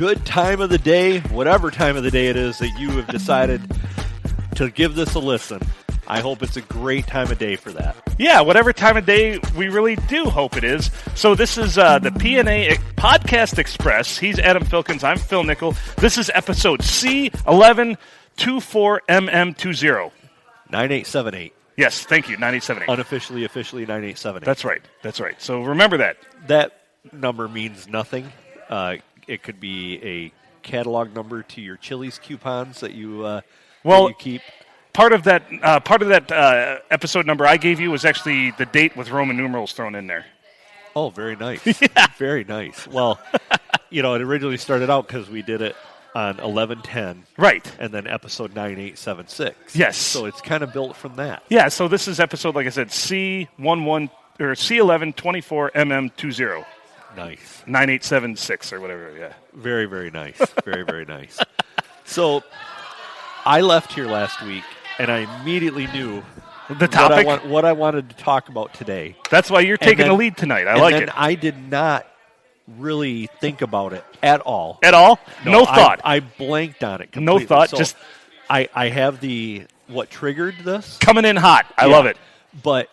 good time of the day, whatever time of the day it is that you have decided to give this a listen. I hope it's a great time of day for that. Yeah, whatever time of day we really do hope it is. So this is the PNA Podcast Express. He's Adam Filkins. I'm Phil Nickel. This is episode C1124MM20. 9878. Yes, thank you, 9878. Unofficially, officially 9878. That's right. So remember that. That number means nothing. It could be a catalog number to your Chili's coupons that you keep. Part of that episode number I gave you was actually the date with Roman numerals thrown in there. Oh, very nice. Yeah. Very nice. Well, it originally started out because we did it on 1110. Right. And then episode 9876. Yes. So it's kind of built from that. Yeah, so this is episode, like I said, C1124MM20. Nice. 9876 or whatever, yeah. Very, very nice. Very, very nice. So I left here last week, and I immediately knew the topic, what I wanted to talk about today. That's why you're taking the lead tonight. I like it. I did not really think about it at all. At all? No thought. I blanked on it completely. No thought. So just I have what triggered this. Coming in hot. I love it. But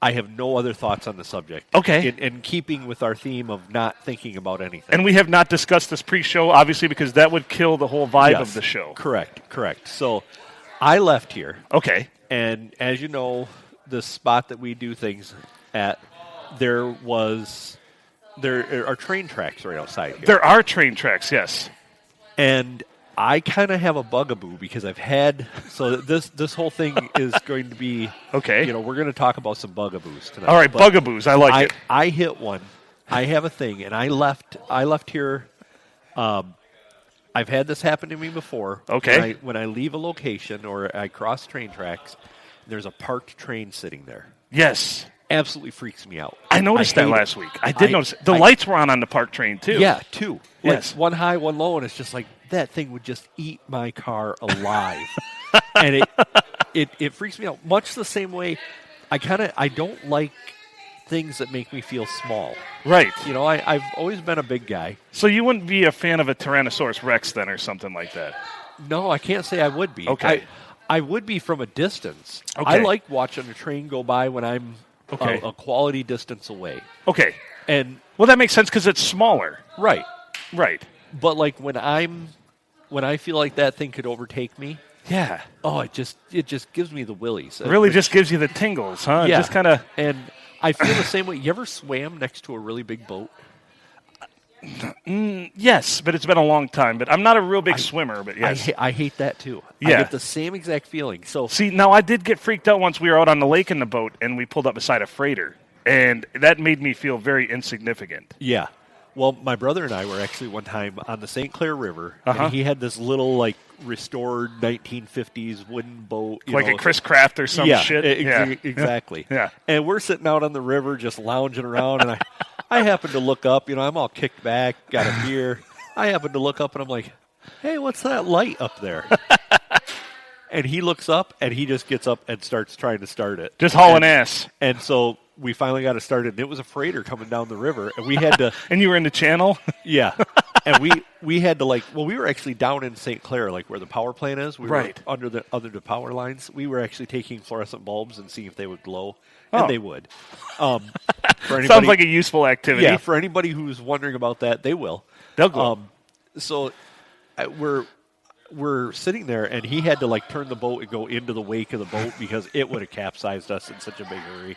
I have no other thoughts on the subject. Okay. In keeping with our theme of not thinking about anything. And we have not discussed this pre-show, obviously, because that would kill the whole vibe of the show. Correct. So I left here. Okay. And as you know, the spot that we do things at, there are train tracks right outside here. There are train tracks, yes. And I kind of have a bugaboo because this whole thing is going to be okay. We're going to talk about some bugaboos tonight. All right, bugaboos. I like it. I hit one. I have a thing, and I left here. I've had this happen to me before. Okay. When I leave a location or I cross train tracks, there's a parked train sitting there. Yes. Absolutely freaks me out. I noticed that last week. I did notice. The lights were on the park train, too. Yeah, two. Yes. Like one high, one low, and it's just like, that thing would just eat my car alive. And it freaks me out. Much the same way, I don't like things that make me feel small. Right. I've always been a big guy. So you wouldn't be a fan of a Tyrannosaurus Rex then or something like that? No, I can't say I would be. Okay. I would be from a distance. Okay. I like watching a train go by when I'm a quality distance away. Okay. And well, that makes sense because it's smaller. Right. But like when I feel like that thing could overtake me. Yeah. Oh, it just gives me the willies. It really just gives you the tingles, huh? Yeah. Just kind of. And I feel the same way. You ever swam next to a really big boat? Yes, but it's been a long time. But I'm not a real big swimmer. But yes, I hate that too. Yeah. I get the same exact feeling. So see, now I did get freaked out once we were out on the lake in the boat and we pulled up beside a freighter, and that made me feel very insignificant. Yeah. Well, my brother and I were actually one time on the St. Clair River, uh-huh. and he had this little, restored 1950s wooden boat. Like a Chris Craft or some shit? Exactly. Yeah. And we're sitting out on the river just lounging around, and I happened to look up. I'm all kicked back, got a beer. I happened to look up, and I'm like, hey, what's that light up there? And he looks up, and he just gets up and starts trying to start it. Just hauling ass. And so we finally got it started, and it was a freighter coming down the river, and we had to... And you were in the channel? Yeah. And we had to, we were actually down in St. Clair, where the power plant is. We were under the power lines. We were actually taking fluorescent bulbs and seeing if they would glow, and they would. For anybody, sounds like a useful activity. Yeah, for anybody who's wondering about that, they will. They'll glow. So we're sitting there, and he had to, turn the boat and go into the wake of the boat because it would have capsized us in such a big hurry.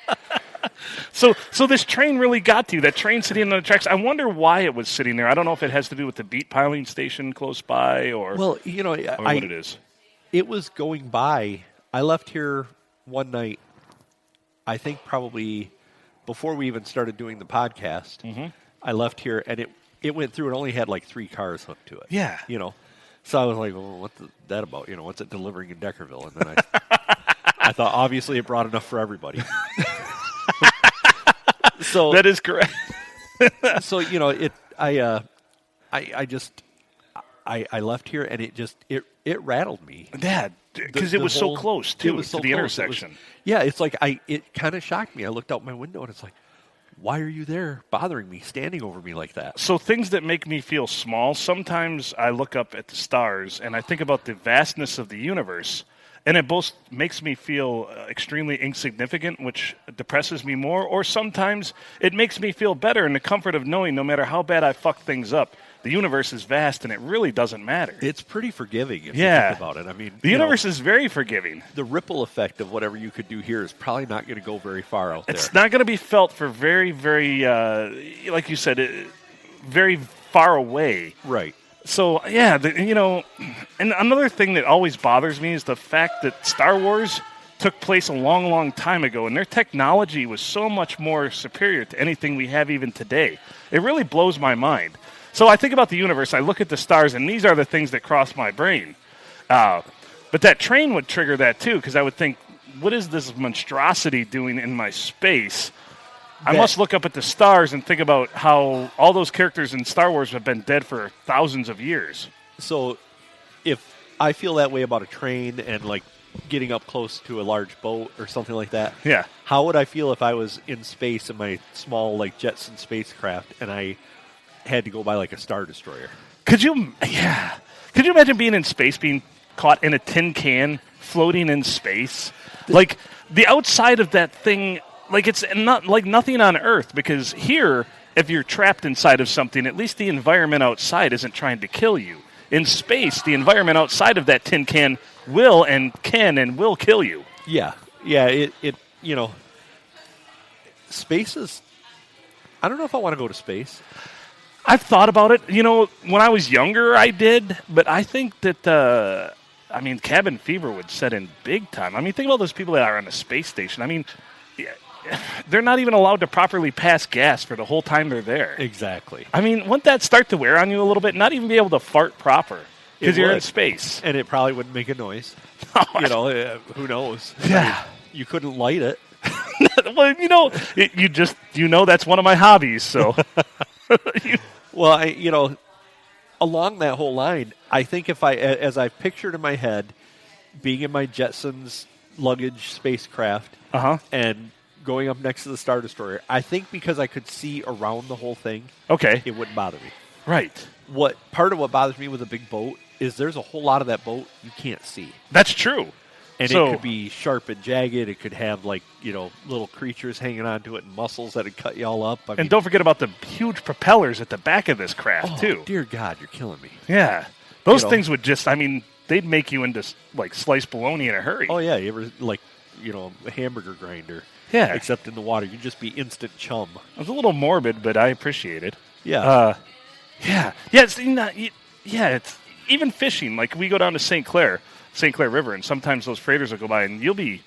So this train really got to you. That train sitting on the tracks. I wonder why it was sitting there. I don't know if it has to do with the beet piling station close by or what it is. It was going by. I left here one night, I think probably before we even started doing the podcast. Mm-hmm. I left here, and it went through and only had 3 cars hooked to it. Yeah. So I was like, well, what's that about? What's it delivering in Deckerville? And then I thought, obviously, it brought enough for everybody. So that is correct. So I left here, and it rattled me. Yeah, because it was so close to the intersection. It kind of shocked me. I looked out my window, and it's like, why are you there bothering me, standing over me like that? So things that make me feel small, sometimes I look up at the stars and I think about the vastness of the universe, and it both makes me feel extremely insignificant, which depresses me more, or sometimes it makes me feel better in the comfort of knowing no matter how bad I fuck things up, the universe is vast and it really doesn't matter. It's pretty forgiving if you think about it. I mean, the universe is very forgiving. The ripple effect of whatever you could do here is probably not going to go very far out there. It's not going to be felt for very, very, like you said, very far away. Right. So, yeah, and another thing that always bothers me is the fact that Star Wars took place a long, long time ago, and their technology was so much more superior to anything we have even today. It really blows my mind. So I think about the universe, I look at the stars, and these are the things that cross my brain. But that train would trigger that, too, because I would think, what is this monstrosity doing in my space? I must look up at the stars and think about how all those characters in Star Wars have been dead for thousands of years. So if I feel that way about a train and, like, getting up close to a large boat or something like that, how would I feel if I was in space in my small, like, Jetson spacecraft and I had to go by, like, a Star Destroyer? Could you imagine being in space, being caught in a tin can, floating in space? Like, the outside of that thing, like, it's not like nothing on Earth, because here, if you're trapped inside of something, at least the environment outside isn't trying to kill you. In space, the environment outside of that tin can will and can and will kill you. Yeah, space is... I don't know if I want to go to space. I've thought about it. When I was younger, I did, but I think that, cabin fever would set in big time. I mean, think about those people that are on a space station. I mean, they're not even allowed to properly pass gas for the whole time they're there. Exactly. I mean, wouldn't that start to wear on you a little bit? Not even be able to fart proper because you're in space. And it probably wouldn't make a noise. Who knows? Yeah. You couldn't light it. Well, that's one of my hobbies, so... Well, along that whole line, I think as I've pictured in my head, being in my Jetsons luggage spacecraft and going up next to the Star Destroyer, I think because I could see around the whole thing, it wouldn't bother me. Right. Part of what bothers me with a big boat is there's a whole lot of that boat you can't see. That's true. And it could be sharp and jagged. It could have, little creatures hanging onto it and muscles that would cut you all up. And don't forget about the huge propellers at the back of this craft, too. Dear God, you're killing me. Yeah. Those things would just, they'd make you into, sliced bologna in a hurry. Oh, yeah. You ever, a hamburger grinder. Yeah. Except in the water. You'd just be instant chum. It was a little morbid, but I appreciate it. Yeah. Yeah. It's even fishing. Like, we go down to St. Clair River, and sometimes those freighters will go by, and you'll be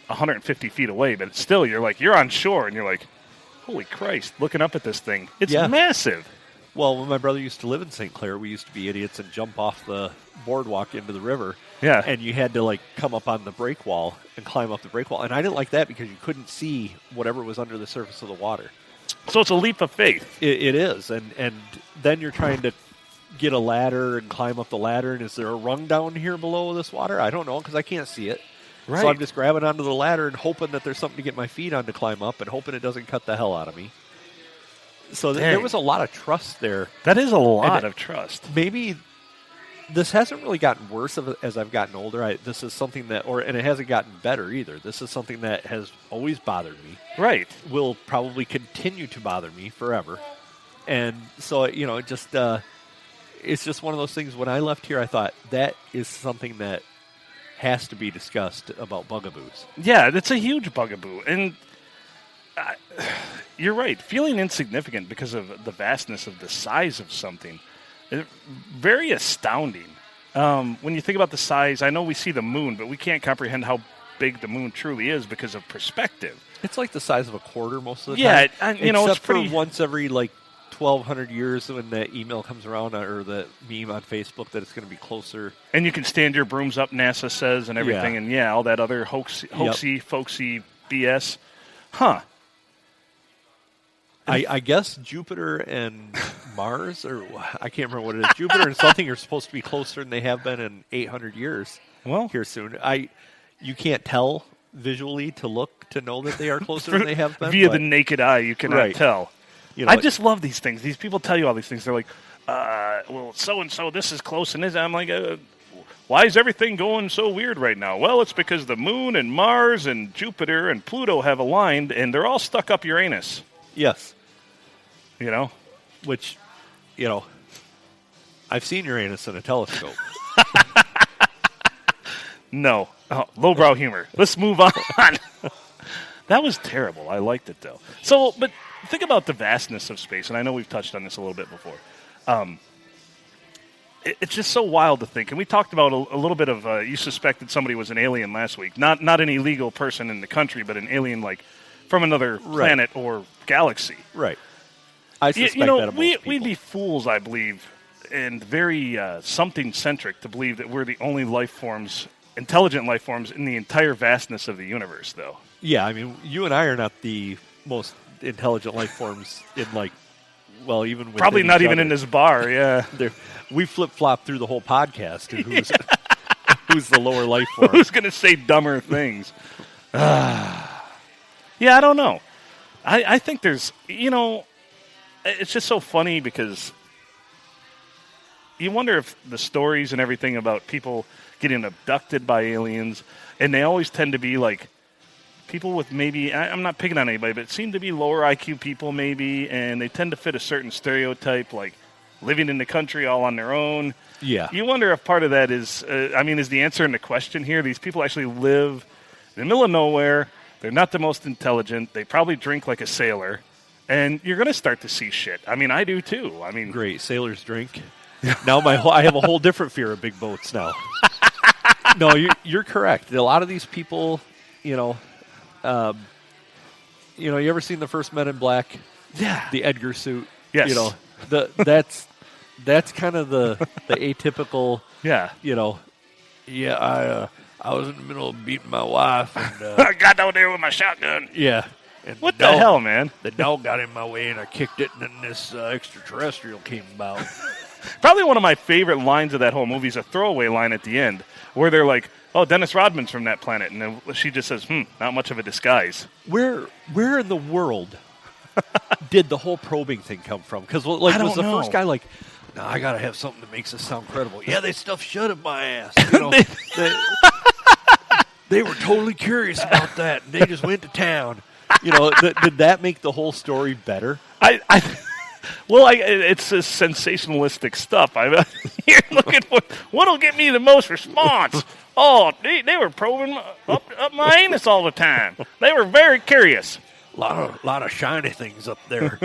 150 feet away, but still, you're on shore, and you're like, holy Christ, looking up at this thing. It's massive. Well, when my brother used to live in St. Clair, we used to be idiots and jump off the boardwalk into the river. Yeah. And you had to, come up on the break wall and climb up the break wall. And I didn't like that because you couldn't see whatever was under the surface of the water. So it's a leap of faith. It is. And then you're trying to get a ladder and climb up the ladder. And is there a rung down here below this water? I don't know because I can't see it. Right. So I'm just grabbing onto the ladder and hoping that there's something to get my feet on to climb up and hoping it doesn't cut the hell out of me. So there was a lot of trust there. That is a lot of trust. Maybe this hasn't really gotten worse as I've gotten older. This is something and it hasn't gotten better either. This is something that has always bothered me. Right. Will probably continue to bother me forever. And so, it's just one of those things. When I left here, I thought that is something that has to be discussed about bugaboos. Yeah, that's a huge bugaboo. And you're right. Feeling insignificant because of the vastness of the size of something, very astounding. When you think about the size, I know we see the moon, but we can't comprehend how big the moon truly is because of perspective. It's like the size of a quarter most of the time. Yeah, except it's pretty... for once every 1,200 years when that email comes around or the meme on Facebook that it's going to be closer. And you can stand your brooms up, NASA says, and everything, and all that other hoaxy, folksy BS. Huh. I guess Jupiter and Mars, or I can't remember what it is. Jupiter and something are supposed to be closer than they have been in 800 years. Well, here soon. You can't tell visually to look to know that they are closer than they have been. Via the naked eye, you cannot tell. You know, I just love these things. These people tell you all these things. They're like, well, so-and-so, this is close. And this. I'm like, why is everything going so weird right now? Well, it's because the moon and Mars and Jupiter and Pluto have aligned, and they're all stuck up Uranus. Yes. You know? Which, you know, I've seen Uranus in a telescope. No. Oh, lowbrow humor. Let's move on. That was terrible. I liked it, though. So, but think about the vastness of space, and I know we've touched on this a little bit before. It's just so wild to think. And we talked about a little bit of, you suspected somebody was an alien last week. Not an illegal person in the country, but an alien, like, from another planet or galaxy. Right. I suspect you know, that of most people. We'd be fools, I believe, and very something-centric to believe that we're the only life forms, intelligent life forms, in the entire vastness of the universe, though. Yeah, I mean, you and I are not the most intelligent life forms in, like, well, even with probably not even in this bar, yeah. We flip-flop through the whole podcast, and who's the lower life form. Who's going to say dumber things? Yeah, I don't know. I think there's, you know, it's just so funny because you wonder if the stories and everything about people getting abducted by aliens, and they always tend to be like people with maybe, I'm not picking on anybody, but it seem to be lower IQ people maybe, and they tend to fit a certain stereotype, like living in the country all on their own. Yeah. You wonder if part of that is, is the answer in the question here, these people actually live in the middle of nowhere, they're not the most intelligent, they probably drink like a sailor, and you're going to start to see shit. I mean, I do too. I mean, great, sailors drink. Now I have a whole different fear of big boats now. No, you're correct. A lot of these people, you know, you ever seen the first Men in Black? Yeah. The Edgar suit. Yes. You know, that's kind of the atypical. Yeah. You know. Yeah, I was in the middle of beating my wife, and I got down there with my shotgun. Yeah. And what the hell, man? The dog got in my way, and I kicked it, and then this extraterrestrial came about. Probably one of my favorite lines of that whole movie is a throwaway line at the end, where they're like, "Oh, Dennis Rodman's from that planet," and then she just says, not much of a disguise. Where in the world did the whole probing thing come from? Because like, was the first guy like, "No, I gotta have something that makes this sound credible"? Yeah, they stuffed shut up my ass. You know, they were totally curious about that, and they just went to town. You know, did that make the whole story better? It's a sensationalistic stuff. You're looking for what'll get me the most response. Oh, they were probing up my anus all the time. They were very curious. A lot of shiny things up there.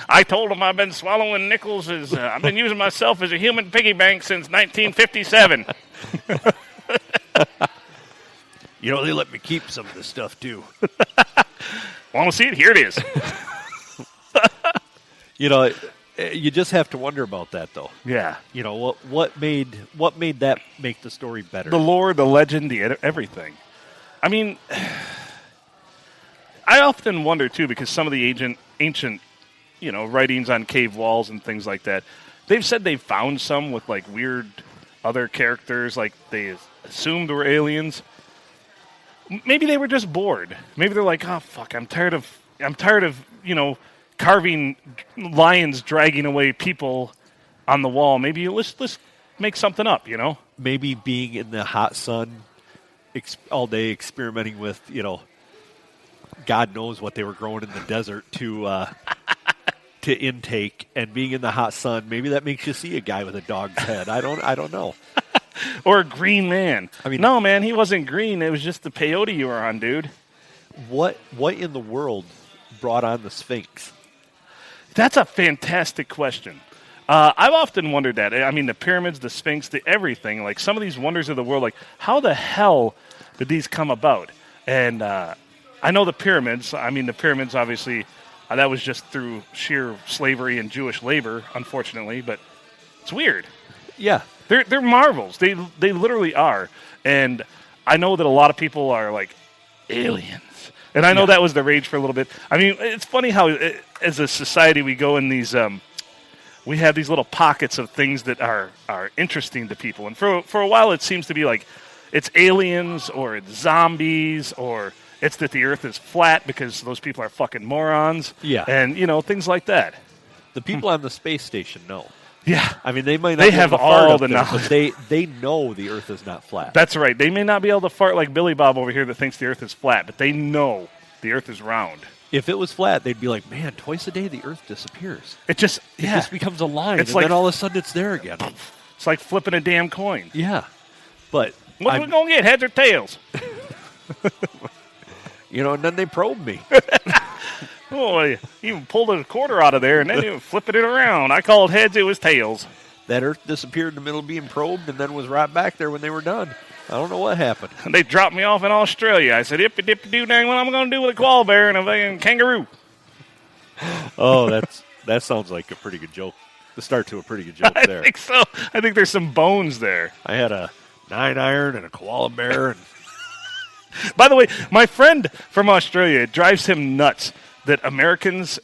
I told them I've been swallowing nickels. I've been using myself as a human piggy bank since 1957. You know, they let me keep some of this stuff, too. Want to see it? Here it is. You know, you just have to wonder about that, though. Yeah. You know, what made that make the story better? The lore, the legend, everything. I mean, I often wonder, too, because some of the ancient, you know, writings on cave walls and things like that, they've said they've found some with, like, weird other characters, like they assumed were aliens. Maybe they were just bored. Maybe they're like, oh, fuck, I'm tired of, you know, carving lions dragging away people on the wall. Maybe let's make something up, you know? Maybe being in the hot sun all day experimenting with, you know, God knows what they were growing in the desert to intake, and being in the hot sun, maybe that makes you see a guy with a dog's head. I don't know. Or a green man. I mean, no, man, he wasn't green. It was just the peyote you were on, dude. What in the world brought on the Sphinx? That's a fantastic question. I've often wondered that. I mean, the pyramids, the Sphinx, everything. Like, some of these wonders of the world, like, how the hell did these come about? And I know the pyramids. I mean, the pyramids, obviously, that was just through sheer slavery and Jewish labor, unfortunately. But it's weird. Yeah. They're marvels. They literally are. And I know that a lot of people are like, aliens. And I know that was the rage for a little bit. I mean, it's funny how as a society we go in these, we have these little pockets of things that are interesting to people. And for a while it seems to be like, it's aliens or it's zombies or it's that the Earth is flat because those people are fucking morons. Yeah. And, things like that. The people on the space station know. Yeah. I mean, they might not They be have able to fart all up the there, knowledge. but they know the Earth is not flat. That's right. They may not be able to fart like Billy Bob over here that thinks the Earth is flat, but they know the Earth is round. If it was flat, they'd be like, man, twice a day the Earth disappears. It just becomes a line, It's and like- then all of a sudden it's there again. It's like flipping a damn coin. Yeah. But, What are we going to get, heads or tails? and then they probe me. Oh, you even pulled a quarter out of there and then you flipping it around. I called heads, it was tails. That Earth disappeared in the middle of being probed and then was right back there when they were done. I don't know what happened. They dropped me off in Australia. I said, "Ippy-dippy-doo, dang, what am I going to do with a koala bear and a fucking kangaroo?" Oh, that sounds like a pretty good joke. The start to a pretty good joke there. I think so. I think there's some bones there. I had a 9-iron and a koala bear. And By the way, my friend from Australia, it drives him nuts that Americans,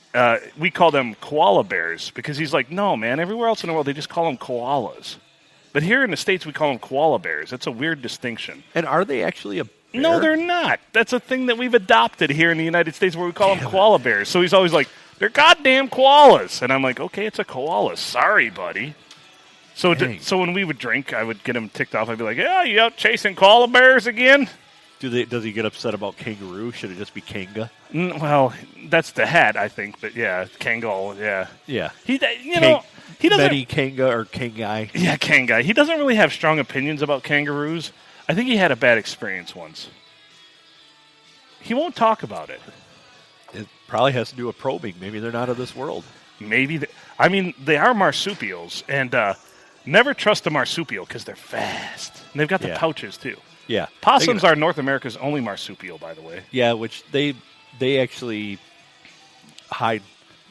we call them koala bears because he's like, no, man, everywhere else in the world they just call them koalas. But here in the States, we call them koala bears. It's a weird distinction. and are they actually a bear? No, they're not. That's a thing that we've adopted here in the United States where we call them koala bears. So he's always like, they're goddamn koalas. And I'm like, okay, it's a koala. Sorry, buddy. So Dang. so when we would drink, I would get him ticked off. I'd be like, yeah, you out chasing koala bears again? Does he get upset about kangaroo? Should it just be kanga? Well, that's the hat, I think. But yeah, Kangol, yeah. Yeah. He doesn't. Many kanga or kangai. Yeah, Kangai. He doesn't really have strong opinions about kangaroos. I think he had a bad experience once. He won't talk about it. It probably has to do with probing. Maybe they're not of this world. Maybe. They are marsupials, and never trust a marsupial because they're fast. And they've got the Yeah. pouches, too. Yeah. Possums are North America's only marsupial, by the way. Yeah, which they actually hide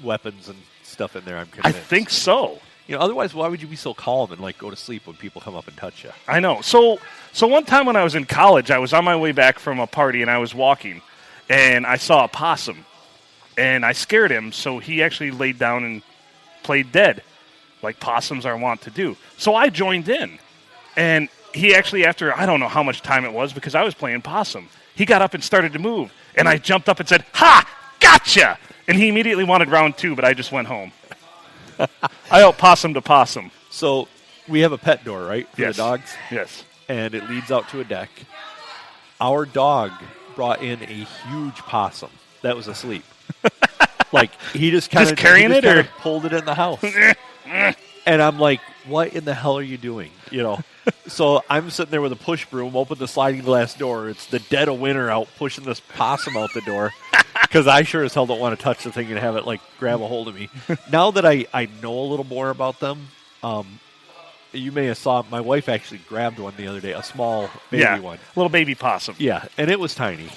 weapons and stuff in there, I'm I convinced. think so. Otherwise, why would you be so calm and go to sleep when people come up and touch you? I know. So one time when I was in college, I was on my way back from a party, and I was walking, and I saw a possum, and I scared him, so he actually laid down and played dead, like possums are wont to do. So I joined in, and he actually, after I don't know how much time it was, because I was playing possum, he got up and started to move, and I jumped up and said, "Ha! Gotcha!" And he immediately wanted round 2, but I just went home. I out possum to possum. So we have a pet door, right, for Yes. the dogs? Yes. And it leads out to a deck. Our dog brought in a huge possum that was asleep. He just kind of carrying it, or pulled it in the house. And I'm like, what in the hell are you doing? So I'm sitting there with a push broom, open the sliding glass door. It's the dead of winter out, pushing this possum out the door. Because I sure as hell don't want to touch the thing and have it grab a hold of me. Now that I know a little more about them, you may have saw my wife actually grabbed one the other day, a small baby one. Little baby possum. Yeah, and it was tiny.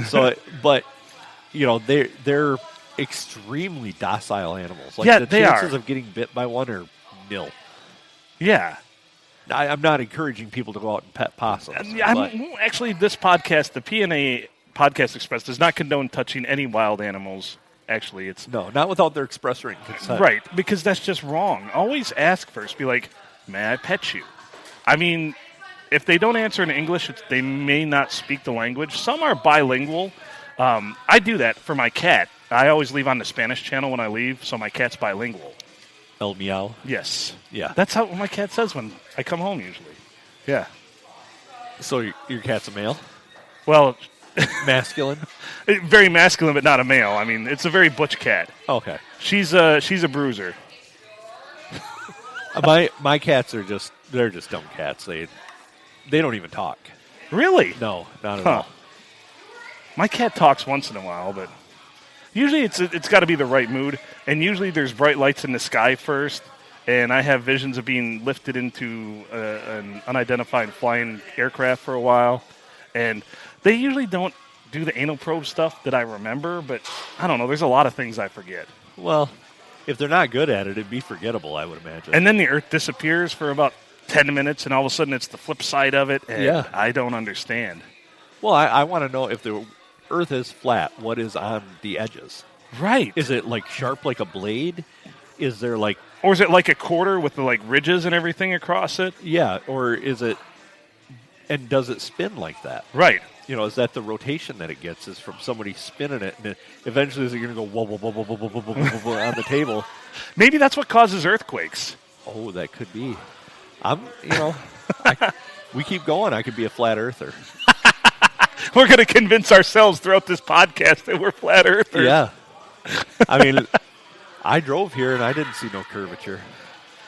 So, but they're extremely docile animals. Yeah, the they chances are. of getting bit by one are nil. Yeah. I'm not encouraging people to go out and pet possums. Actually, this podcast, the P&A Podcast Express, does not condone touching any wild animals. Actually, it's no, not without their express written consent. right, because that's just wrong. Always ask first. Be like, may I pet you? I mean, if they don't answer in English, they may not speak the language. Some are bilingual. I do that for my cat. I always leave on the Spanish channel when I leave, so my cat's bilingual. El meow. Yes. Yeah. That's how my cat says when I come home usually. Yeah. So your cat's a male? Well, Masculine? very masculine, but not a male. I mean, it's a very butch cat. Okay. She's a bruiser. My cats are they're just dumb cats. They don't even talk. Really? No, not at Huh. all. My cat talks once in a while, but usually it's got to be the right mood. And usually there's bright lights in the sky first, and I have visions of being lifted into an unidentified flying aircraft for a while. And they usually don't do the anal probe stuff that I remember, but I don't know. There's a lot of things I forget. Well, if they're not good at it, it'd be forgettable, I would imagine. And then the Earth disappears for about 10 minutes, and all of a sudden it's the flip side of it, and Yeah. I don't understand. Well, I want to know if the Earth is flat, what is on the edges? Right. Is it sharp like a blade? Is there Or is it like a quarter with the ridges and everything across it? yeah, or is it And does it spin like that? Right. Is that the rotation that it gets is from somebody spinning it, and eventually is it going to go whoa, whoa, whoa, whoa, whoa, whoa, whoa, whoa, whoa, on the table? Maybe that's what causes earthquakes. Oh, that could be. We keep going. I could be a flat earther. We're going to convince ourselves throughout this podcast that we're flat earthers. Yeah. I mean, I drove here and I didn't see no curvature.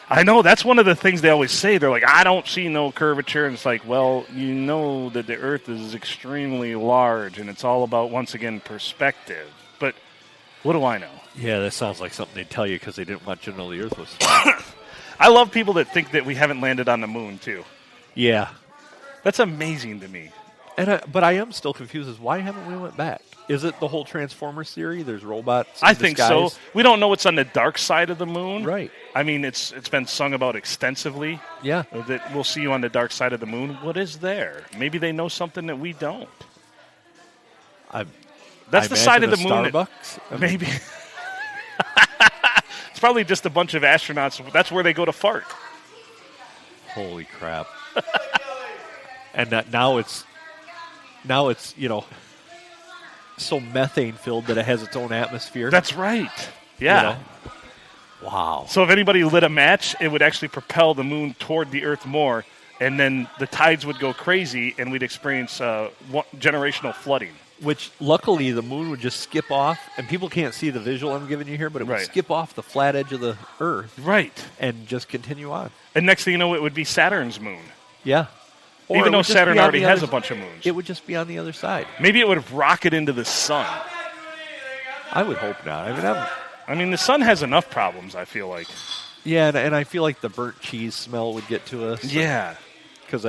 I know. That's one of the things they always say. They're like, I don't see no curvature. And it's like, well, you know that the Earth is extremely large, and it's all about, once again, perspective. But what do I know? Yeah, that sounds like something they'd tell you because they didn't want you to know the Earth was flat. I love people that think that we haven't landed on the moon, too. Yeah. That's amazing to me. But I am still confused as why haven't we went back? Is it the whole Transformers theory? There's robots in I think disguise? so. We don't know what's on the dark side of the moon. Right. I mean, it's been sung about extensively. Yeah. That we'll see you on the dark side of the moon. What is there? Maybe they know something that we don't. That's the side of the moon. Starbucks? Maybe. It's probably just a bunch of astronauts. That's where they go to fart. Holy crap. And now it's so methane filled that it has its own atmosphere. That's right. Yeah. Wow. So if anybody lit a match, it would actually propel the moon toward the Earth more, and then the tides would go crazy, and we'd experience generational flooding. Which, luckily, the moon would just skip off, and people can't see the visual I'm giving you here, but it would skip off the flat edge of the Earth. Right. And just continue on. And next thing you know, it would be Saturn's moon. Yeah. Even though Saturn already has a bunch of moons. It would just be on the other side. Maybe it would have rocketed into the sun. I would hope not. I mean, the sun has enough problems, I feel like. Yeah, and I feel like the burnt cheese smell would get to us. Yeah. Because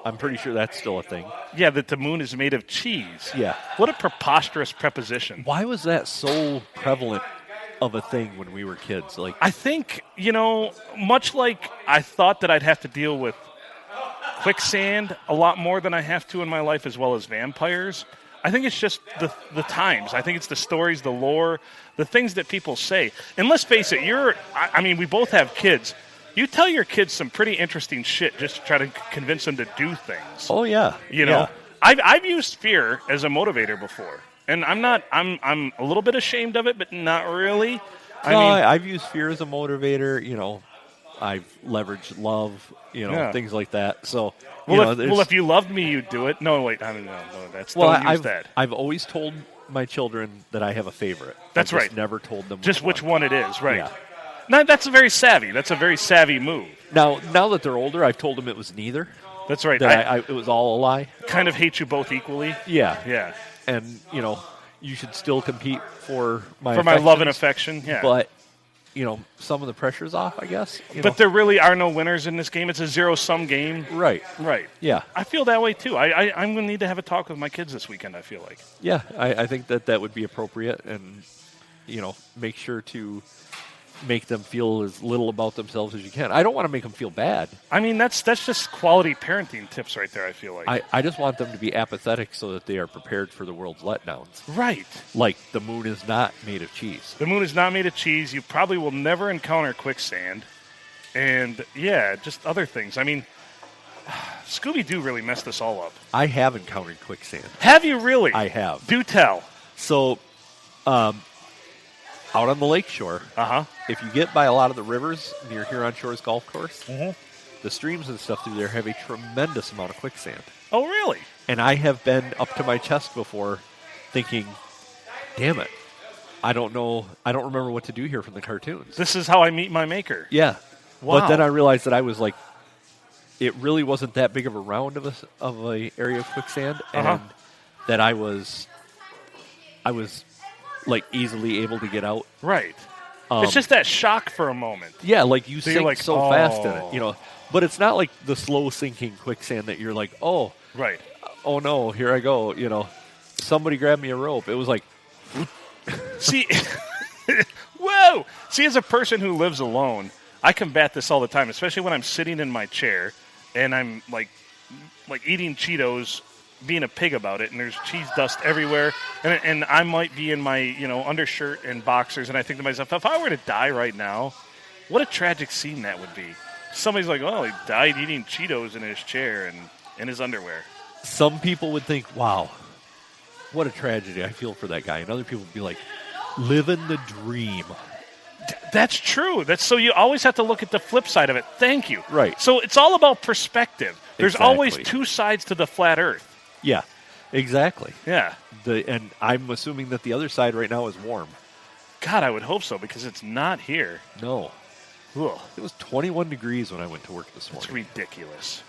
I'm pretty sure that's still a thing. Yeah, that the moon is made of cheese. Yeah. What a preposterous preposition. Why was that so prevalent of a thing when we were kids? I think, much like I thought that I'd have to deal with quicksand a lot more than I have to in my life, as well as vampires, I think it's just the times. I think it's the stories, the lore, the things that people say. And let's face it, we both have kids. You tell your kids some pretty interesting shit just to try to convince them to do things. Oh, yeah. Yeah. I've used fear as a motivator before. And I'm a little bit ashamed of it, but not really. I've used fear as a motivator, I've leveraged love, things like that. So, if you loved me, you'd do it. No, wait, don't use that. I've always told my children that I have a favorite. That's I've right. Just never told them which one it is, right? Yeah. No, that's very savvy. That's a very savvy move. Now that they're older, I've told them it was neither. That's right. It was all a lie. Kind of hate you both equally. Yeah. Yeah. And, you should still compete for my love and affection. Yeah. But, some of the pressure's off, I guess. But there really are no winners in this game. It's a zero-sum game. Right. Right. Yeah. I feel that way, too. I'm going to need to have a talk with my kids this weekend, I feel like. Yeah, I think that would be appropriate and, make sure to make them feel as little about themselves as you can. I don't want to make them feel bad. I mean, that's just quality parenting tips right there, I feel like. I just want them to be apathetic so that they are prepared for the world's letdowns. Right. Like, the moon is not made of cheese. The moon is not made of cheese. You probably will never encounter quicksand. And, yeah, just other things. I mean, Scooby-Doo really messed us all up. I have encountered quicksand. Have you really? I have. Do tell. So, out on the lakeshore, if you get by a lot of the rivers near Huron Shores Golf Course, the streams and stuff through there have a tremendous amount of quicksand. Oh, really? And I have been up to my chest before thinking, damn it, I don't remember what to do here from the cartoons. This is how I meet my maker. Yeah. Wow. But then I realized that I was like, it really wasn't that big of a round of a area of quicksand, and that I was like easily able to get out. Right. It's just that shock for a moment. Yeah, like you sink so fast in it, But it's not like the slow sinking quicksand that you're like, oh, right. Oh no, here I go. Somebody grab me a rope. It was like, see, whoa. See, as a person who lives alone, I combat this all the time, especially when I'm sitting in my chair and I'm like eating Cheetos, being a pig about it, and there's cheese dust everywhere, and I might be in my undershirt and boxers, and I think to myself, if I were to die right now, what a tragic scene that would be. Somebody's like, oh, he died eating Cheetos in his chair, and in his underwear. Some people would think, wow, what a tragedy. I feel for that guy. And other people would be like, living the dream. That's true. So you always have to look at the flip side of it. Thank you. Right. So it's all about perspective. There's Exactly. always two sides to the flat Earth. Yeah, exactly. Yeah. And I'm assuming that the other side right now is warm. God, I would hope so, because it's not here. No. Ugh. It was 21 degrees when I went to work this It's morning. ridiculous.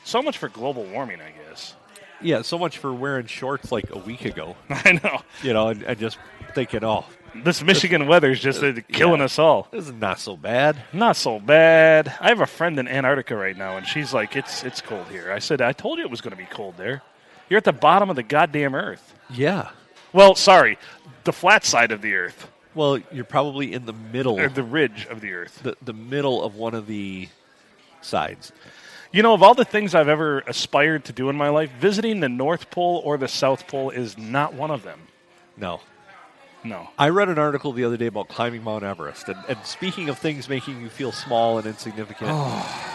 So much for global warming, I guess. Yeah, so much for wearing shorts like a week ago. I know. You know, and just thinking, oh, This Michigan weather is just killing us all. this is not so bad. Not so bad. I have a friend in Antarctica right now, and she's like, it's cold here. I said, I told you it was going to be cold there. You're at the bottom of the goddamn Earth. Yeah. Well, sorry, the flat side of the Earth. Well, you're probably in the middle. Or the ridge of the Earth. The middle of one of the sides. You know, of all the things I've ever aspired to do in my life, visiting the North Pole or the South Pole is not one of them. No. No. I read an article the other day about climbing Mount Everest. And speaking of things making you feel small and insignificant,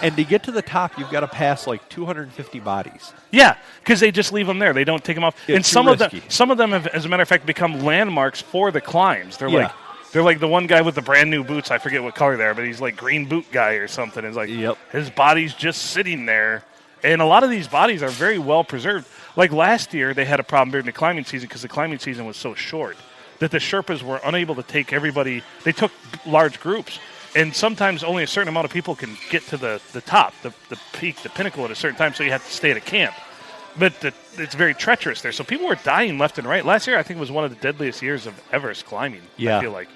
and to get to the top, you've got to pass like 250 bodies. Yeah, because they just leave them there. They don't take them off. It's and too risky. some of them have, as a matter of fact, become landmarks for the climbs. They're Yeah. like the one guy with the brand new boots. I forget what color they are, but he's like green boot guy or something. It's like Yep. his body's just sitting there. And a lot of these bodies are very well preserved. Like last year, they had a problem during the climbing season because the climbing season was so short that the Sherpas were unable to take everybody. They took large groups. And sometimes only a certain amount of people can get to the top, the peak, the pinnacle at a certain time, so you have to stay at a camp. But it's very treacherous there. So people were dying left and right. Last year, I think, was one of the deadliest years of Everest climbing, Yeah. I feel like.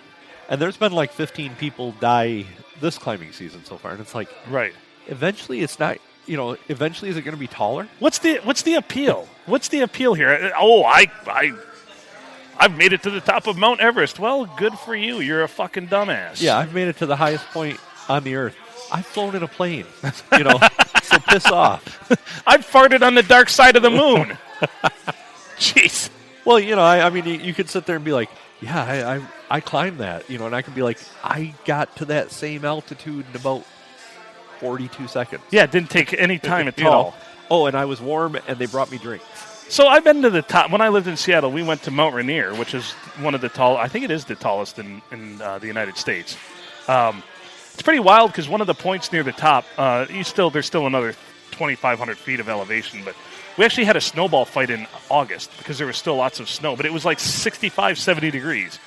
And there's been like 15 people die this climbing season so far. And it's like, Right. eventually it's not, eventually is it going to be taller? What's the appeal? What's the appeal here? Oh, I've made it to the top of Mount Everest. Well, good for you. You're a fucking dumbass. Yeah, I've made it to the highest point on the earth. I've flown in a plane, so piss off. I've farted on the dark side of the moon. Jeez. Well, I mean, you could sit there and be like, yeah, I climbed that, and I could be like, I got to that same altitude in about 42 seconds. Yeah, it didn't take any time at You know? all. Oh, and I was warm, and they brought me drinks. So I've been to the top. When I lived in Seattle, we went to Mount Rainier, which is one of the I think it is the tallest in the United States. It's pretty wild because one of the points near the top, there's still another 2,500 feet of elevation, but we actually had a snowball fight in August because there was still lots of snow, but it was like 65, 70 degrees.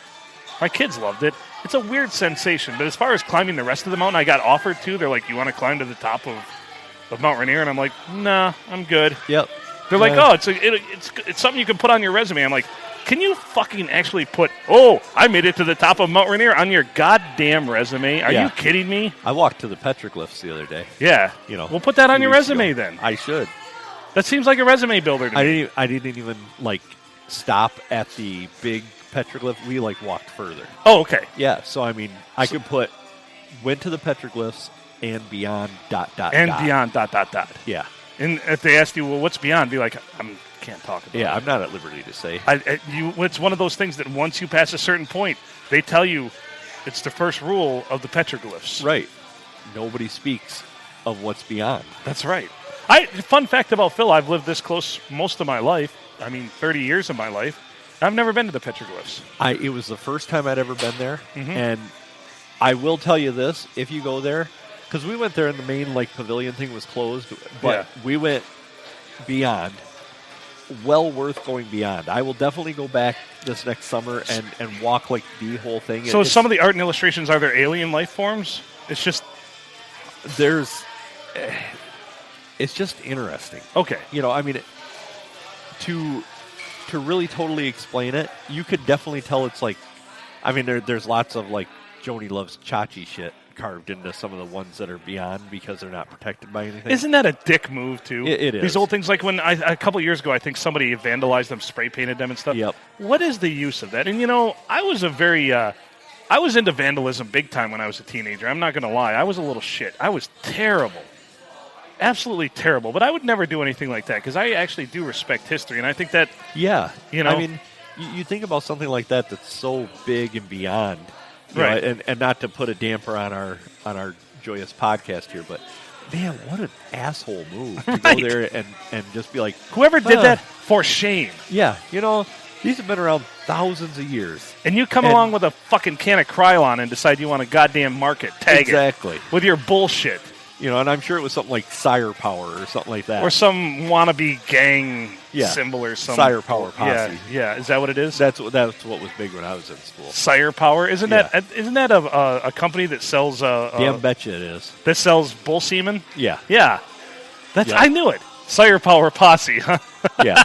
My kids loved it. It's a weird sensation, but as far as climbing the rest of the mountain, I got offered to. They're like, you want to climb to the top of Mount Rainier? And I'm like, nah, I'm good. Yep. They're like, oh, it's something you can put on your resume. I'm like, can you fucking actually put, I made it to the top of Mount Rainier on your goddamn resume? Are you kidding me? I walked to the petroglyphs the other day. Yeah. We'll put that on your resume then. I should. That seems like a resume builder to me. I didn't even stop at the big petroglyph. We walked further. Oh, okay. Yeah, so I mean, I could put went to the petroglyphs and beyond ... Beyond ... Yeah. And if they asked you, well, what's beyond? Be like, I can't talk about it. Yeah, I'm not at liberty to say. It's one of those things that once you pass a certain point, they tell you it's the first rule of the petroglyphs. Right. Nobody speaks of what's beyond. That's right. Fun fact about Phil, I've lived this close most of my life. 30 years of my life. I've never been to the petroglyphs. It was the first time I'd ever been there, Mm-hmm. and I will tell you this: if you go there, because we went there and the main pavilion thing was closed, but we went beyond. Well worth going beyond. I will definitely go back this next summer and walk the whole thing. So some of the art and illustrations, are there alien life forms? It's just it's just interesting. Okay. To really totally explain it, you could definitely tell it's there's lots of Joni Loves Chachi shit carved into some of the ones that are beyond because they're not protected by anything. Isn't that a dick move too? It is. These old things when a couple of years ago, I think somebody vandalized them, spray painted them and stuff. Yep. What is the use of that? And I was I was into vandalism big time when I was a teenager. I'm not going to lie. I was a little shit. I was terrible. Absolutely terrible. But I would never do anything like that because I actually do respect history. And I think that... Yeah. You think about something like that that's so big and beyond. Right. And not to put a damper on our joyous podcast here, but man, what an asshole move to Right. go there and just be like, Whoever did "Ah, that, for shame. yeah, these have been around thousands of years. And you come And- along with a fucking can of Krylon and decide you want to goddamn market. Tag Exactly. it. With your bullshit. And I'm sure it was something like Sire Power or something like that. Or some wannabe gang Yeah. symbol or something. Sire Power Posse. Yeah. Is that what it is? That's what was big when I was in school. Sire Power? Isn't Yeah. that a company that sells Damn betcha it is. that sells bull semen? Yeah. Yeah. That's Yeah. I knew it. Sire Power Posse, huh? Yeah.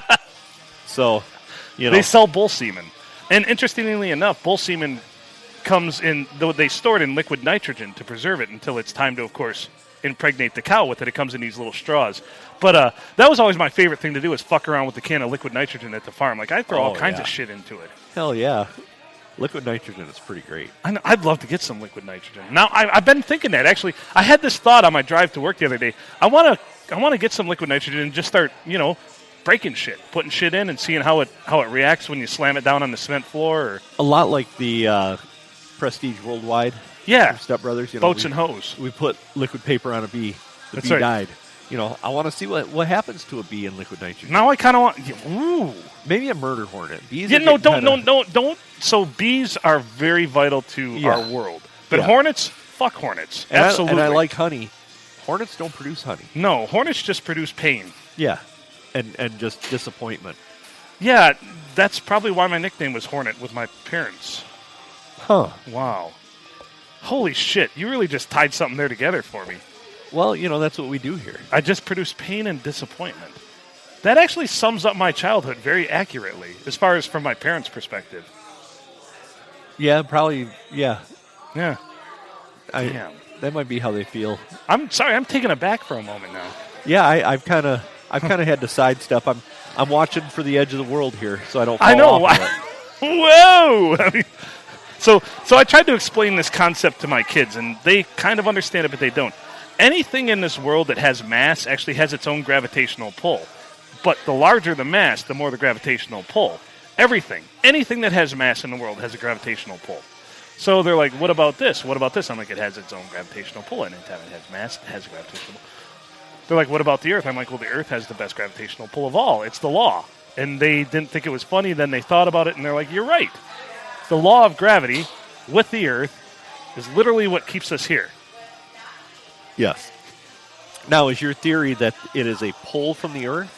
So, They sell bull semen. And interestingly enough, bull semen comes in, though they store it in liquid nitrogen to preserve it until it's time to, of course, impregnate the cow with it. It comes in these little straws. But that was always my favorite thing to do, is fuck around with the can of liquid nitrogen at the farm. Like, I throw all kinds yeah. of shit into it. hell yeah. Liquid nitrogen is pretty great. I'd love to get some liquid nitrogen. Now, I've been thinking that, actually. I had this thought on my drive to work the other day. I want to get some liquid nitrogen and just start, breaking shit, putting shit in and seeing how it reacts when you slam it down on the cement floor. Or A lot like the Prestige Worldwide. yeah, from Step Brothers. boats and hose. We put liquid paper on a bee. The That's bee right. died. I want to see what happens to a bee in liquid nitrogen. Now I kind of want. Ooh. Maybe a murder hornet. Bees. Yeah, are no, getting don't. So bees are very vital to Yeah. our world. But Yeah. hornets, fuck hornets. And Absolutely. I like honey. Hornets don't produce honey. No, hornets just produce pain. Yeah. And just disappointment. Yeah, that's probably why my nickname was Hornet with my parents. Huh. Wow. Holy shit, you really just tied something there together for me. Well, that's what we do here. I just produced pain and disappointment. That actually sums up my childhood very accurately, as far as from my parents' perspective. Yeah, probably. Yeah. Yeah. Damn. That might be how they feel. I'm sorry, I'm taken aback for a moment now. Yeah, I've kind of had to sidestep. I'm watching for the edge of the world here, so I don't. Fall I know. Off of it. Whoa! I mean, so I tried to explain this concept to my kids, and they kind of understand it, but they don't. Anything in this world that has mass actually has its own gravitational pull. But the larger the mass, the more the gravitational pull. Everything. Anything that has mass in the world has a gravitational pull. So they're like, what about this? What about this? I'm like, it has its own gravitational pull. Anytime it has mass, it has a gravitational pull. They're like, what about the Earth? I'm like, well, the Earth has the best gravitational pull of all. It's the law. And they didn't think it was funny. Then they thought about it, and they're like, you're right. The law of gravity with the Earth is literally what keeps us here. Yes. Now, is your theory that it is a pull from the Earth,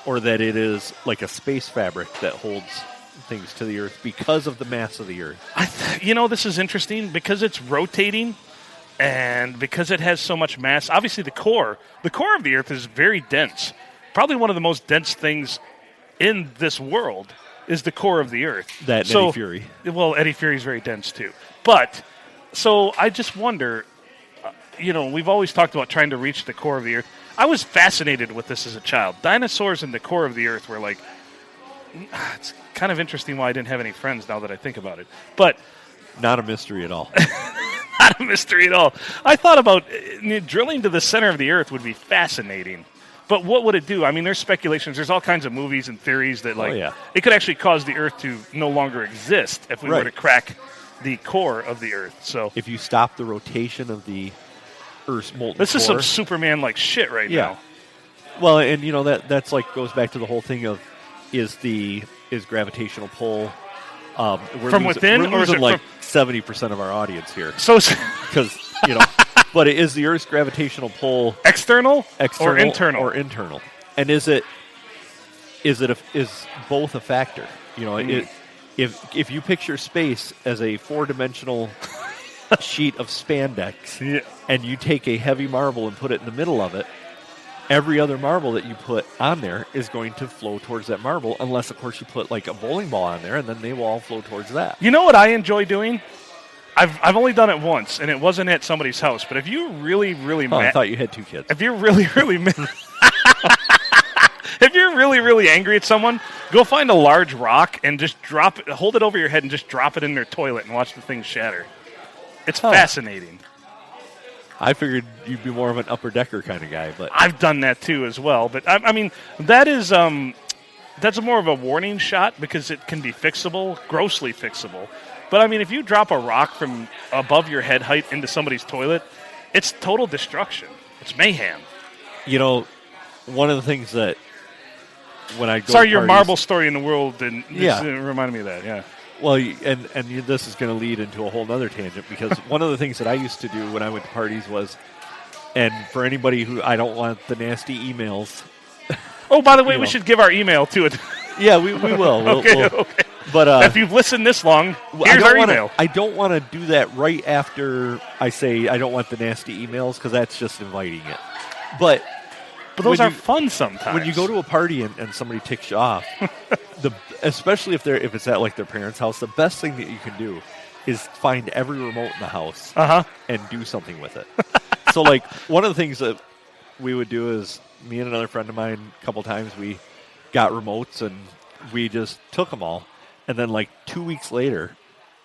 or that it is like a space fabric that holds things to the Earth because of the mass of the Earth? This is interesting because it's rotating, and because it has so much mass. Obviously, the core of the Earth is very dense. Probably one of the most dense things in this world is the core of the Earth. That and Eddie Fury. Well, Eddie Fury is very dense too. But so I just wonder. We've always talked about trying to reach the core of the Earth. I was fascinated with this as a child. Dinosaurs in the core of the Earth were like. It's kind of interesting why I didn't have any friends now that I think about it. But not a mystery at all. Not a mystery at all. I thought about drilling to the center of the Earth would be fascinating. But what would it do? I mean, there's speculations. There's all kinds of movies and theories that, it could actually cause the Earth to no longer exist if we were to crack the core of the Earth. So if you stop the rotation of the Earth's molten this core, is some Superman-like shit right now. Well, and that's like goes back to the whole thing of is gravitational pull from within, we're or is losing it like 70% of our audience here? So because but is the Earth's gravitational pull external or internal? Or internal, and is both a factor? If you picture space as a 4-dimensional sheet of spandex, and you take a heavy marble and put it in the middle of it, every other marble that you put on there is going to flow towards that marble, unless, of course, you put like a bowling ball on there, and then they will all flow towards that. You know what I enjoy doing? I've only done it once, and it wasn't at somebody's house. But if you really, really I thought you had 2 kids. If you're really, really if you're really, really angry at someone, go find a large rock and just hold it over your head and just drop it in their toilet and watch the thing shatter. It's fascinating. I figured you'd be more of an upper decker kind of guy, but I've done that too as well. But I mean, that is that's more of a warning shot because it can be fixable, grossly fixable. But I mean, if you drop a rock from above your head height into somebody's toilet, it's total destruction. It's mayhem. You know, one of the things that when I go Sorry, to your parties, marble story in the world and Yeah. reminded me of that, yeah. Well, this is going to lead into a whole other tangent because one of the things that I used to do when I went to parties was, and for anybody who I don't want the nasty emails. Oh, by the way, we should give our email to it. Yeah, we will. Okay. But if you've listened this long, here's our email. I don't want to do that right after I say I don't want the nasty emails because that's just inviting it. But those are fun sometimes. When you go to a party and somebody ticks you off, especially if it's at like their parents' house, the best thing that you can do is find every remote in the house and do something with it. So, like, one of the things that we would do is me and another friend of mine, a couple times, we got remotes and we just took them all. And then, like, 2 weeks later,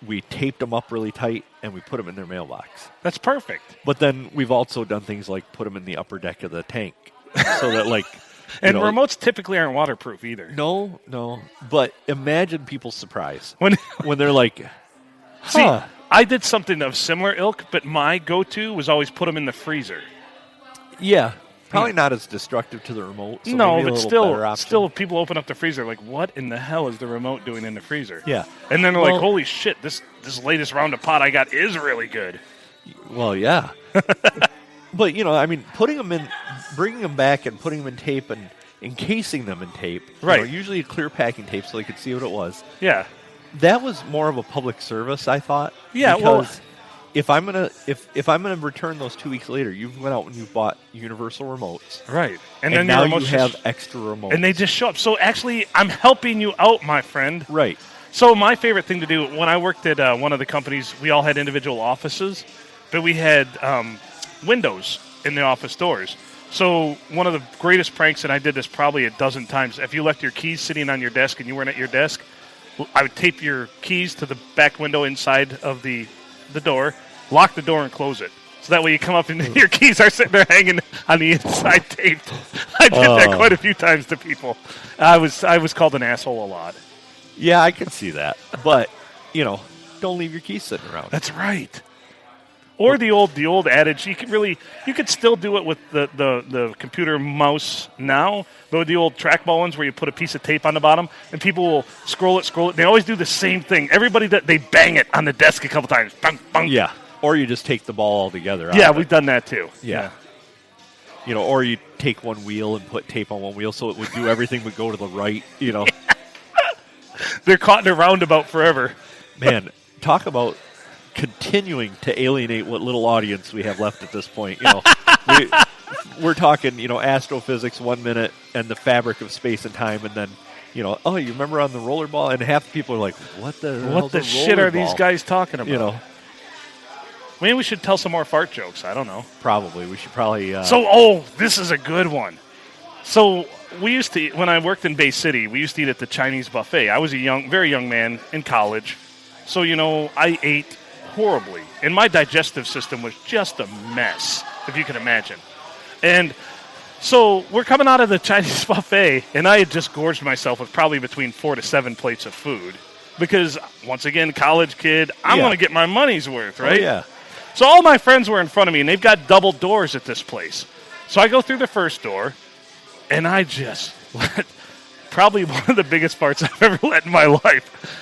we taped them up really tight and we put them in their mailbox. That's perfect. But then we've also done things like put them in the upper deck of the tank so that, like, and remotes typically aren't waterproof either. No. But imagine people's surprise when they're like, See, I did something of similar ilk, but my go-to was always put them in the freezer. Yeah. Probably not as destructive to the remote. So no, maybe but still, people open up the freezer like, what in the hell is the remote doing in the freezer? Yeah. And then they're like, holy shit, this latest round of pot I got is really good. Well, yeah. But, I mean, bringing them back and putting them in tape and encasing them in tape. Right. Usually a clear packing tape so they could see what it was. Yeah. That was more of a public service, I thought. Yeah, because if I'm gonna return those 2 weeks later, you've went out and you've bought universal remotes, right? And then now you have extra remotes, and they just show up. So actually, I'm helping you out, my friend. Right. So my favorite thing to do when I worked at one of the companies, we all had individual offices, but we had windows in the office doors. So one of the greatest pranks, and I did this probably a dozen times. If you left your keys sitting on your desk and you weren't at your desk, I would tape your keys to the back window inside of the door, lock the door, and close it. So that way you come up and your keys are sitting there hanging on the inside taped. I did that quite a few times to people. I was called an asshole a lot. Yeah, I can see that. But, don't leave your keys sitting around. That's right. Or the old adage, you could still do it with the computer mouse now, but with the old trackball ones where you put a piece of tape on the bottom and people will scroll it. They always do the same thing. Everybody they bang it on the desk a couple times. Bang, bang. Yeah. Or you just take the ball altogether. Yeah, we've done that too. Yeah. Or you take one wheel and put tape on one wheel so it would do everything but go to the right, They're caught in a roundabout forever. Man, talk about continuing to alienate what little audience we have left at this point. We're talking, astrophysics 1 minute and the fabric of space and time, and then, you remember on the rollerball? And half the people are like, what the shit are these guys talking about? Maybe we should tell some more fart jokes. I don't know. Probably. We should probably... this is a good one. So we used to, when I worked in Bay City, we used to eat at the Chinese buffet. I was a very young man in college. So, I ate horribly. And my digestive system was just a mess, if you can imagine. And so we're coming out of the Chinese buffet, and I had just gorged myself with probably between 4 to 7 plates of food. Because, once again, college kid, I'm going to get my money's worth, right? Oh, yeah. So all my friends were in front of me, and they've got double doors at this place. So I go through the first door, and I just let probably one of the biggest farts I've ever let in my life.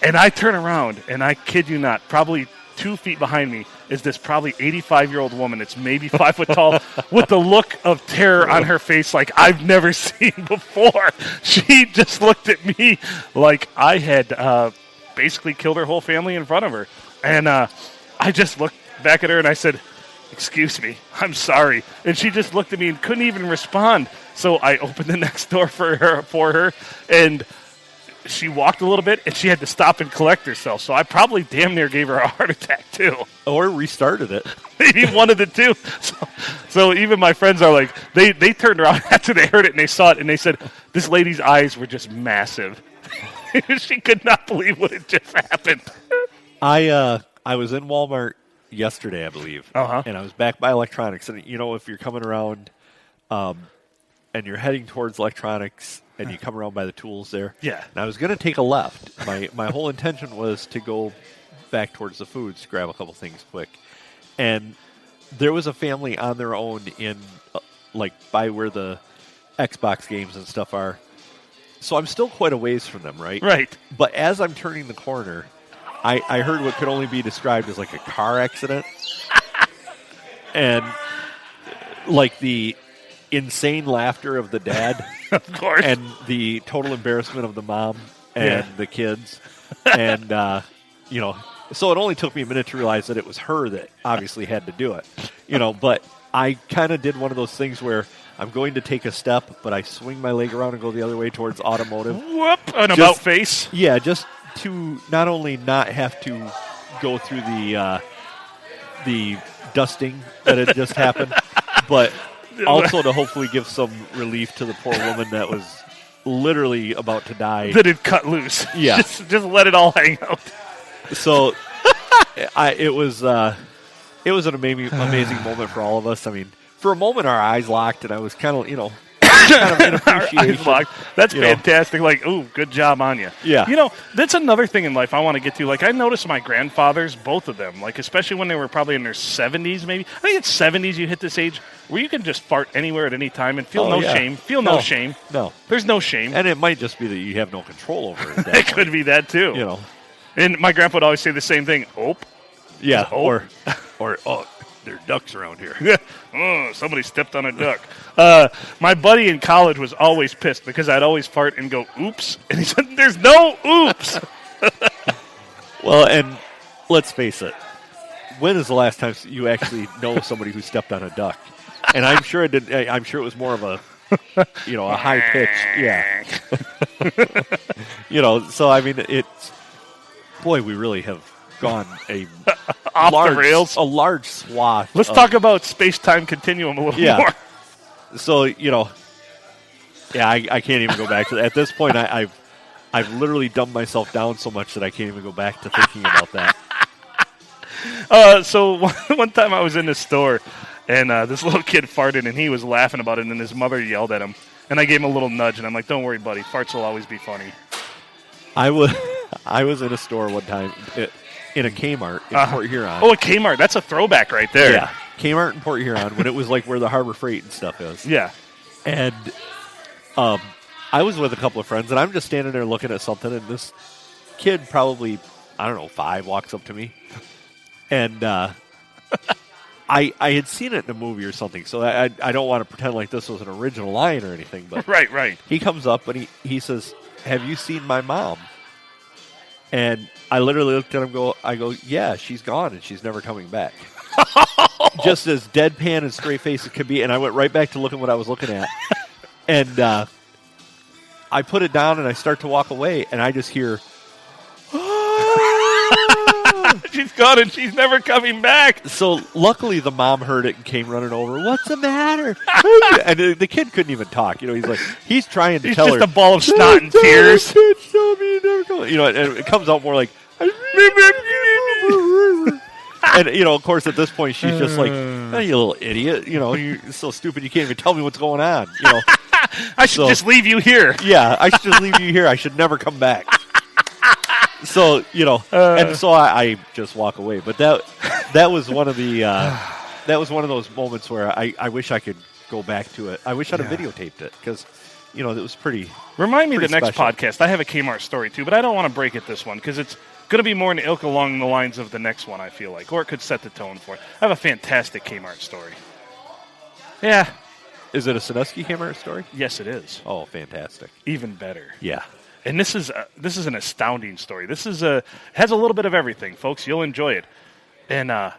And I turn around, and I kid you not, probably 2 feet behind me is this probably 85-year-old woman that's maybe 5 foot tall with the look of terror on her face like I've never seen before. She just looked at me like I had basically killed her whole family in front of her. And I just looked back at her, and I said, "Excuse me, I'm sorry." And she just looked at me and couldn't even respond. So I opened the next door for her, and she walked a little bit, and she had to stop and collect herself. So I probably damn near gave her a heart attack, too. Or restarted it. Maybe one of the two. So even my friends are like, they turned around after they heard it, and they saw it, and they said, this lady's eyes were just massive. She could not believe what had just happened. I was in Walmart yesterday, I believe, and I was back by electronics. And, if you're coming around and you're heading towards electronics and you come around by the tools there. Yeah. And I was going to take a left. My whole intention was to go back towards the foods, grab a couple things quick. And there was a family on their own in, like, by where the Xbox games and stuff are. So I'm still quite a ways from them, right? Right. But as I'm turning the corner, I heard what could only be described as like a car accident. And like the insane laughter of the dad. Of course. And the total embarrassment of the mom and the kids. And, so it only took me a minute to realize that it was her that obviously had to do it. But I kind of did one of those things where I'm going to take a step, but I swing my leg around and go the other way towards automotive. Whoop! An about face. Yeah, just to not only not have to go through the dusting that had just happened, but also to hopefully give some relief to the poor woman that was literally about to die. That had cut loose. Yeah. just let it all hang out. So it was an amazing moment for all of us. I mean, for a moment, our eyes locked, and I was kind of, in appreciation. That's fantastic. Like, ooh, good job on you. Yeah. That's another thing in life I want to get to. Like, I noticed my grandfathers, both of them, like, especially when they were probably in their 70s, maybe. I think it's 70s you hit this age where you can just fart anywhere at any time and feel shame. No shame. No. There's no shame. And it might just be that you have no control over it. It could be that, too. And my grandpa would always say the same thing. Ope. Yeah. Ope. Or there are ducks around here. Oh, somebody stepped on a duck. My buddy in college was always pissed because I'd always fart and go, oops. And he said, there's no oops. Well, and let's face it. When is the last time you actually know somebody who stepped on a duck? And I'm sure it didn't. I'm sure it was more of a, a high pitch. Yeah. So I mean, boy, we really have gone off the rails. A large swath. Let's talk about space-time continuum a little more. So, I can't even go back to that. At this point, I've literally dumbed myself down so much that I can't even go back to thinking about that. So one time I was in the store, and this little kid farted, and he was laughing about it, and then his mother yelled at him. And I gave him a little nudge, and I'm like, don't worry, buddy. Farts will always be funny. I was in a store one time in a Kmart in Port Huron. Oh, a Kmart. That's a throwback right there. Yeah. Kmart in Port Huron when it was like where the Harbor Freight and stuff is. Yeah. And I was with a couple of friends, and I'm just standing there looking at something, and this kid, probably, 5, walks up to me. And I had seen it in a movie or something, so I don't want to pretend like this was an original line or anything. But Right. He comes up, and he says, have you seen my mom? And I literally looked at him I go, yeah, she's gone, and she's never coming back. Just as deadpan and straight face it could be, and I went right back to looking what I was looking at. And I put it down, and I start to walk away, and I just hear, she's gone, and she's never coming back. So luckily the mom heard it and came running over. What's the matter? And the kid couldn't even talk. He's trying to tell her. He's just a ball of snot and tears. And it comes out more like, and, of course, at this point, she's just like, oh, you little idiot. You're so stupid you can't even tell me what's going on. I should just leave you here. Yeah, I should just leave you here. I should never come back. So, and so I just walk away. But that was one of the that was one of those moments where I wish I could go back to it. I wish I'd have videotaped it because, it was pretty. Remind me the next special. podcast. I have a Kmart story too, but I don't want to break it this one because it's going to be more in the ilk along the lines of the next one, I feel like, or it could set the tone for it. I have a fantastic Kmart story. Yeah. Is it a Sandusky Kmart story? Yes, it is. Oh, fantastic. Even better. Yeah. And this is an astounding story. This has a little bit of everything, folks. You'll enjoy it. And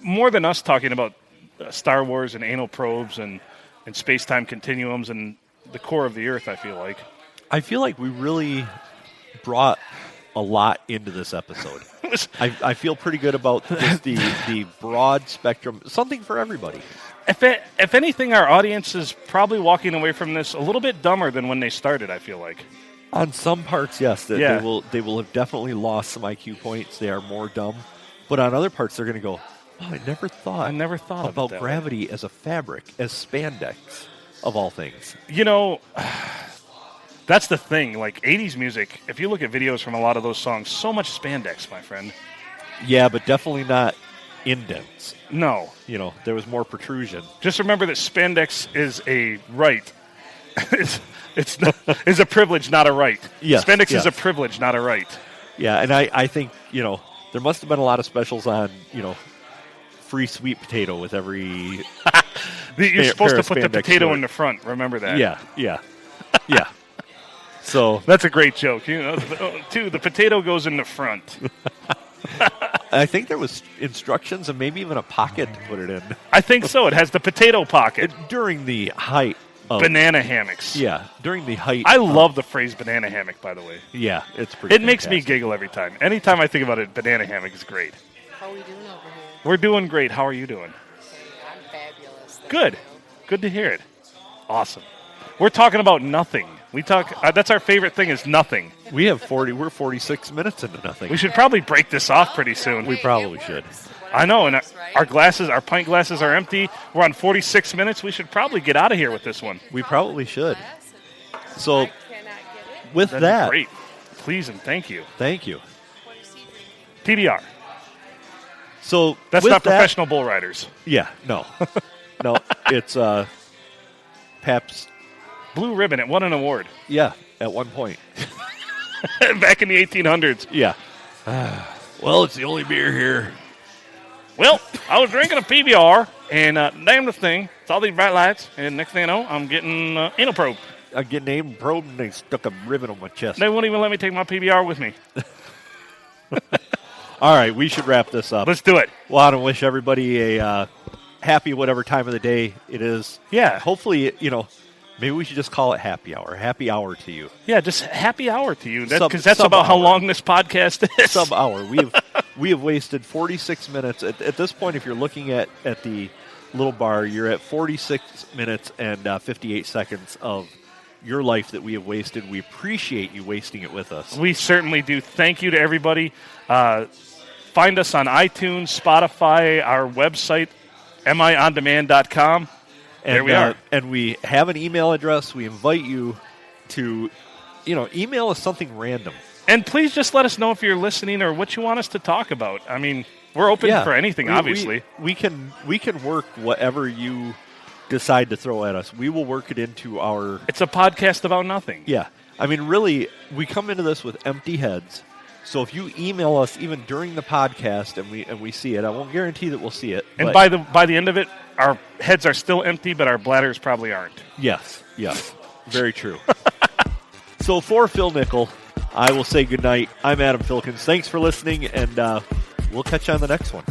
more than us talking about Star Wars and anal probes and space-time continuums and the core of the Earth, I feel like we really brought a lot into this episode. I feel pretty good about just the broad spectrum, something for everybody. If anything, our audience is probably walking away from this a little bit dumber than when they started, I feel like. On some parts, yes. They will have definitely lost some IQ points. They are more dumb. But on other parts, they're going to go, oh, I never thought about gravity as a fabric, as spandex, of all things. That's the thing. Like 80s music, if you look at videos from a lot of those songs, so much spandex, my friend. Yeah, but definitely not indents. No. There was more protrusion. Just remember that spandex is a right. is a privilege, not a right. Yes, Spandex yes. is a privilege, not a right. Yeah, and I think, there must have been a lot of specials on, free sweet potato with every... You're supposed to put the spandex potato short. in the front. Remember that. Yeah. So That's a great joke. Too, the potato goes in the front. I think there was instructions and maybe even a pocket to put it in I think so. It has the potato pocket. during the height of... Banana hammocks. Yeah, during the height... I love the phrase banana hammock, by the way. Yeah, it's pretty It makes me fantastic. giggle every time. Anytime I think about it, banana hammock is great. How are we doing over here? We're doing great. How are you doing? I'm fabulous. Thank Good. you. Good to hear it. Awesome. We're talking about nothing. We talk. That's our favorite thing is nothing. We're 46 minutes into nothing. We should probably break this off pretty soon. We probably should. I know, and our glasses, our pint glasses are empty. We're on 46 minutes. We should probably get out of here with this one. We probably should. So I cannot get it. with That'd be that, great. Please and thank you. thank you. What is he drinking? PBR. So That's with not that- professional bull riders. Yeah, no. No, it's Pabst. Blue Ribbon. It won an award Yeah, at one point. back in the 1800s. Yeah. Well, it's the only beer here. Well, I was drinking a PBR, and damn the thing, it's all these bright lights, and next thing I know, I'm getting anal probe. I get named probed and they stuck a ribbon on my chest. They won't even let me take my PBR with me. All right, we should wrap this up. Let's do it. Well, I want to wish everybody a happy whatever time of the day it is. Yeah. Hopefully, maybe we should just call it happy hour. Happy hour to you. Yeah, just happy hour to you, Sub- because that's sub about how hour. long this podcast is. Sub hour. We have wasted 46 minutes. At this point, if you're looking at the little bar, you're at 46 minutes and 58 seconds of your life that we have wasted. We appreciate you wasting it with us. We certainly do. Thank you to everybody. Find us on iTunes, Spotify, our website, miondemand.com. There we are. And we have an email address. We invite you to, email us something random. And please just let us know if you're listening or what you want us to talk about. I mean, we're open for anything, obviously. We can work whatever you decide to throw at us. We will work it into our... It's a podcast about nothing. Yeah. I mean, really, we come into this with empty heads. So if you email us even during the podcast and we see it, I won't guarantee that we'll see it. And but by the end of it, our heads are still empty, but our bladders probably aren't. yes, very true. So for Phil Nickel, I will say goodnight. I'm Adam Filkins. Thanks for listening, and we'll catch you on the next one.